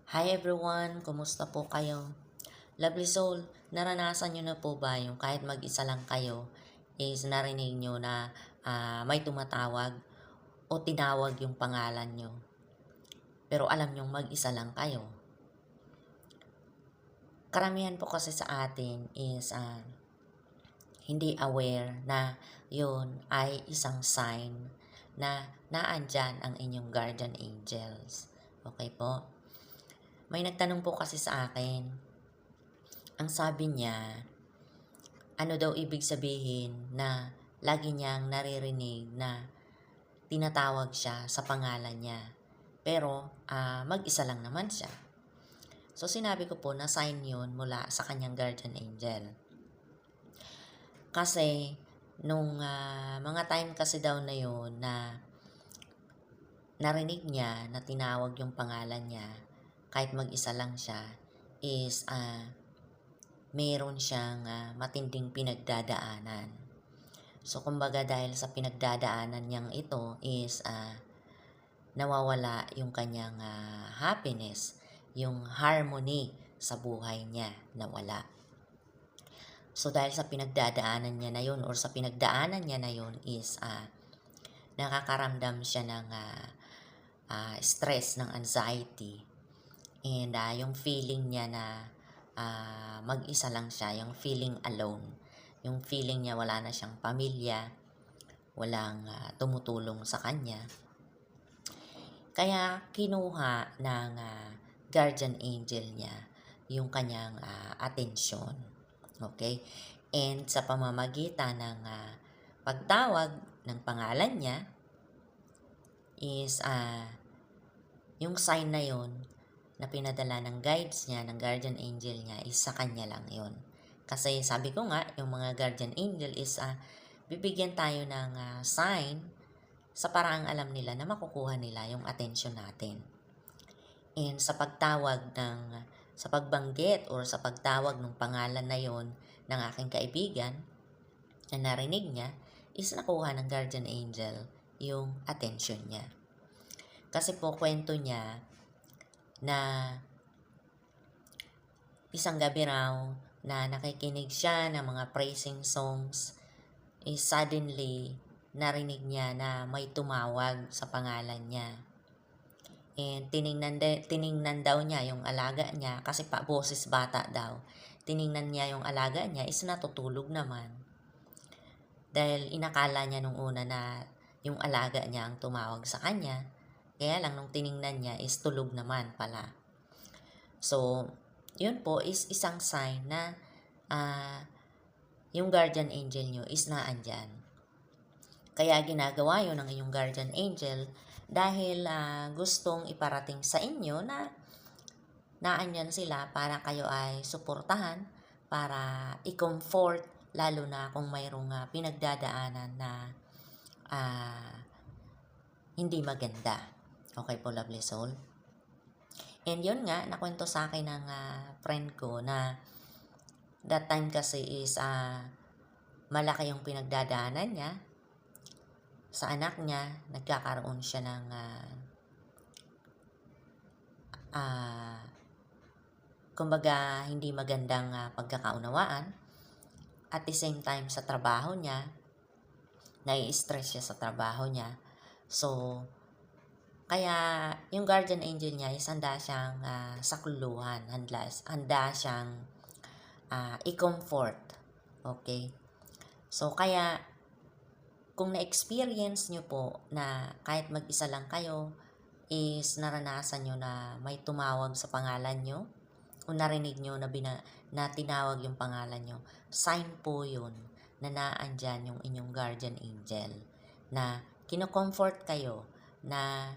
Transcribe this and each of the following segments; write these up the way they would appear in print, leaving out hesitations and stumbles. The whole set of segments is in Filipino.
Hi everyone! Kumusta po kayo? Lovely soul, naranasan nyo na po ba yung kahit mag-isa lang kayo is narinig nyo na may tumatawag o tinawag yung pangalan nyo? Pero alam nyong mag-isa lang kayo. Karamihan po kasi sa atin is hindi aware na yun ay isang sign na naandyan ang inyong guardian angels. Okay po? May nagtanong po kasi sa akin. Ang sabi niya, ano daw ibig sabihin na lagi niyang naririnig na tinatawag siya sa pangalan niya. Pero mag-isa lang naman siya. So sinabi ko po na sign yun mula sa kanyang guardian angel. Kasi nung mga time kasi daw na yun na narinig niya na tinawag yung pangalan niya kahit mag-isa lang siya is meron siyang matinding pinagdadaanan. So kumbaga dahil sa pinagdadaanan niyang ito is nawawala yung kanyang happiness, yung harmony sa buhay niya nawala. So dahil sa pinagdadaanan niya na yun or sa pinagdaanan niya na yun is nakakaramdam siya ng stress, ng anxiety. And yung feeling niya na mag-isa lang siya, yung feeling alone. Yung feeling niya wala na siyang pamilya, walang tumutulong sa kanya. Kaya kinuha ng guardian angel niya yung kanyang atensyon. Okay? And sa pamamagitan ng pagtawag ng pangalan niya is yung sign na yun na pinadala ng guides niya, ng guardian angel niya is sa kanya lang yun. Kasi sabi ko nga, yung mga guardian angel is bibigyan tayo ng sign sa paraang alam nila na makukuha nila yung attention natin. And sa pagtawag sa pagbanggit or sa pagtawag ng pangalan na yon ng aking kaibigan na narinig niya is nakuha ng guardian angel yung attention niya. Kasi po kwento niya na isang gabi raw na nakikinig siya ng mga praising songs is suddenly narinig niya na may tumawag sa pangalan niya. And tiningnan daw niya yung alaga niya kasi pa boses bata daw. Tiningnan niya yung alaga niya is natutulog naman. Dahil inakala niya nung una na yung alaga niya ang tumawag sa kanya. Kaya lang nung tiningnan niya is tulog naman pala. So, yun po is isang sign na yung guardian angel nyo is naandyan. Kaya ginagawa yun ng inyong guardian angel dahil gustong iparating sa inyo na naandyan sila para kayo ay suportahan, para i-comfort, lalo na kung mayroong pinagdadaanan na hindi maganda. Okay po, lovely soul? And yun nga, nakwento sa akin ng friend ko na that time kasi is malaki yung pinagdadaanan niya sa anak niya. Nagkakaroon siya ng kumbaga hindi magandang pagkakaunawaan. At the same time sa trabaho niya, nai-stress siya sa trabaho niya. So, kaya yung guardian angel niya is handa siyang sakluluhan, handa siyang i-comfort. Okay? So, kaya kung na-experience nyo po na kahit mag-isa lang kayo is naranasan nyo na may tumawag sa pangalan nyo o narinig nyo na tinawag yung pangalan nyo, sign po yun na naandyan yung inyong guardian angel na kino-comfort kayo na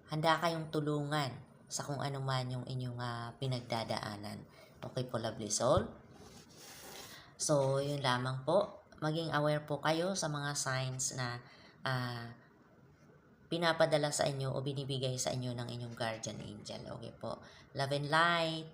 handa kayong tulungan sa kung ano man yung inyong pinagdadaanan. Okay po, lovely soul? So, yun lamang po. Maging aware po kayo sa mga signs na pinapadala sa inyo o binibigay sa inyo ng inyong guardian angel. Okay po. Love and light.